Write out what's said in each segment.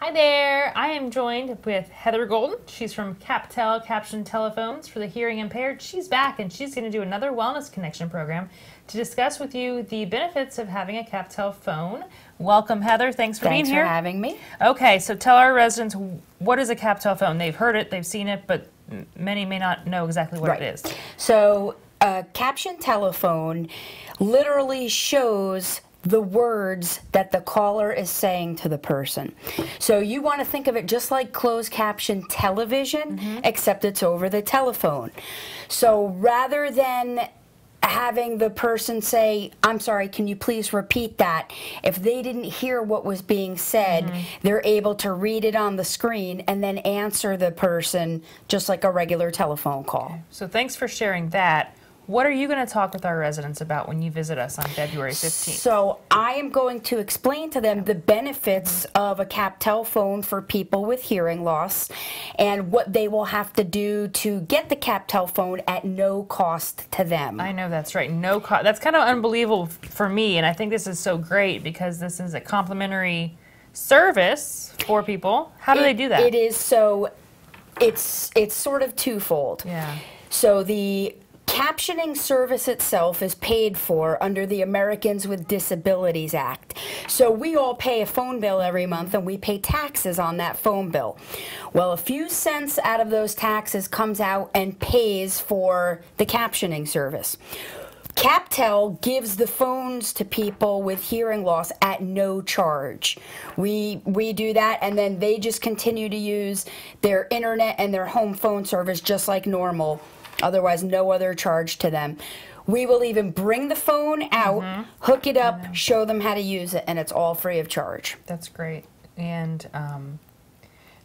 Hi there, I am joined with Heather Golden. She's from Captel Telephones for the hearing impaired. She's back and she's going to do another Wellness Connection program to discuss with you the benefits of having a Captel phone. Welcome, Heather. Thanks for being here. Thanks for having me. Okay, so tell our residents, what is a Captel phone? They've heard it, they've seen it, but many may not know exactly what it is. So a caption telephone literally shows the words that the caller is saying to the person. So you want to think of it just like closed caption television, except it's over the telephone. So rather than having the person say, "I'm sorry, can you please repeat that?" If they didn't hear what was being said, they're able to read it on the screen and then answer the person just like a regular telephone call. Okay. So thanks for sharing that. What are you going to talk with our residents about when you visit us on February 15th? So I am going to explain to them the benefits of a Captel phone for people with hearing loss and what they will have to do to get the Captel phone at no cost to them. I know that's right. No cost. That's kind of unbelievable for me, and I think this is so great because this is a complimentary service for people. How do they do that? It is, so it's sort of twofold. Yeah. So the captioning service itself is paid for under the Americans with Disabilities Act. So we all pay a phone bill every month and we pay taxes on that phone bill. Well, a few cents out of those taxes comes out and pays for the captioning service. Captel gives the phones to people with hearing loss at no charge. We do that, and then they just continue to use their internet and their home phone service just like normal. Otherwise, no other charge to them. We will even bring the phone out, hook it up, show them how to use it, and it's all free of charge. That's great. And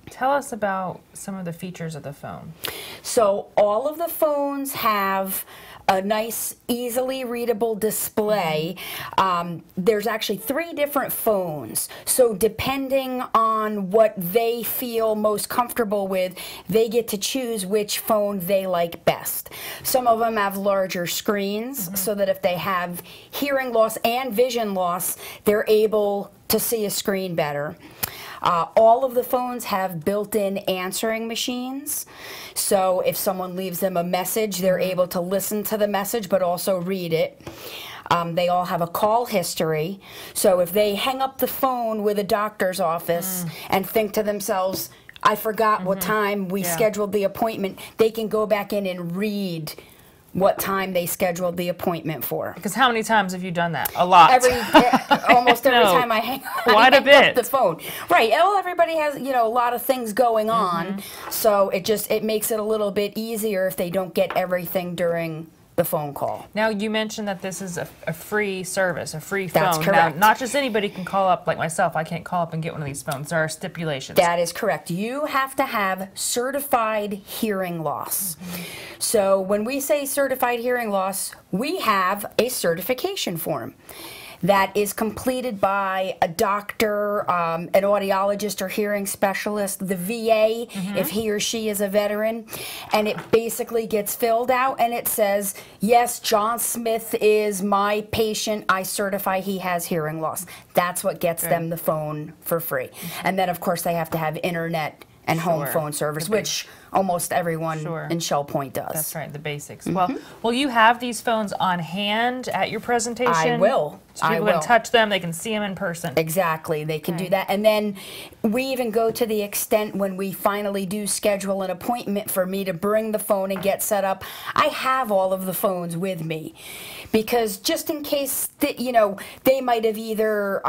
tell us about some of the features of the phone. So all of the phones have a nice, easily readable display. There's actually 3 different phones. So depending on what they feel most comfortable with, they get to choose which phone they like best. Some of them have larger screens so that if they have hearing loss and vision loss, they're able to see a screen better. All of the phones have built-in answering machines, so if someone leaves them a message, they're able to listen to the message but also read it. They all have a call history, so if they hang up the phone with a doctor's office and think to themselves, "I forgot what time we scheduled the appointment," they can go back in and read what time they scheduled the appointment for. Because how many times have you done that? A lot. Almost every time I hang up the phone. Right. Well, everybody has, you know, a lot of things going on, so it makes it a little bit easier if they don't get everything during the phone call. Now, you mentioned that this is a free service, a free phone. That's correct. Now, not just anybody can call up, like myself. I can't call up and get one of these phones. There are stipulations. That is correct. You have to have certified hearing loss. So when we say certified hearing loss, we have a certification form that is completed by a doctor, an audiologist or hearing specialist, the VA, if he or she is a veteran, and it basically gets filled out and it says, "Yes, John Smith is my patient. I certify he has hearing loss." That's what gets them the phone for free. And then, of course, they have to have internet and home phone service, which almost everyone in Shell Point does. That's right, the basics. Well, will you have these phones on hand at your presentation? I will. So people can touch them, they can see them in person. Exactly, they can do that. And then we even go to the extent when we finally do schedule an appointment for me to bring the phone and get set up, I have all of the phones with me. Because just in case, that, you know, they might have either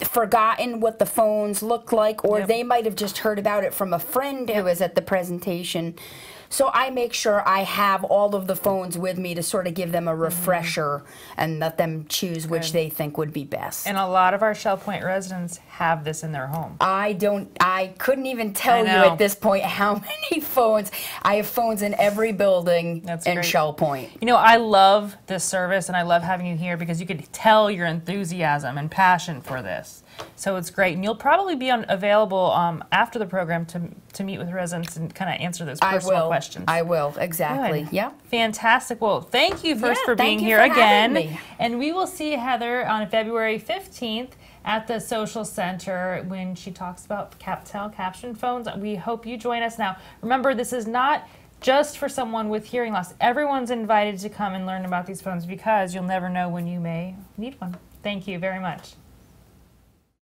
forgotten what the phones look like, or they might have just heard about it from a friend who was at the presentation. So I make sure I have all of the phones with me to sort of give them a refresher and let them choose which they think would be best. And a lot of our Shell Point residents have this in their home. I couldn't even tell you at this point how many phones. I have phones in every building in Shell Point. You know, I love this service and I love having you here because you could tell your enthusiasm and passion for this. So it's great. And you'll probably be available after the program to meet with residents and kind of answer those personal questions. I will, exactly. Good. Yeah. Fantastic. Well, thank you first for being here again. And we will see Heather on February 15th at the social center when she talks about Captel caption phones. We hope you join us. Now, remember, this is not just for someone with hearing loss. Everyone's invited to come and learn about these phones because you'll never know when you may need one. Thank you very much.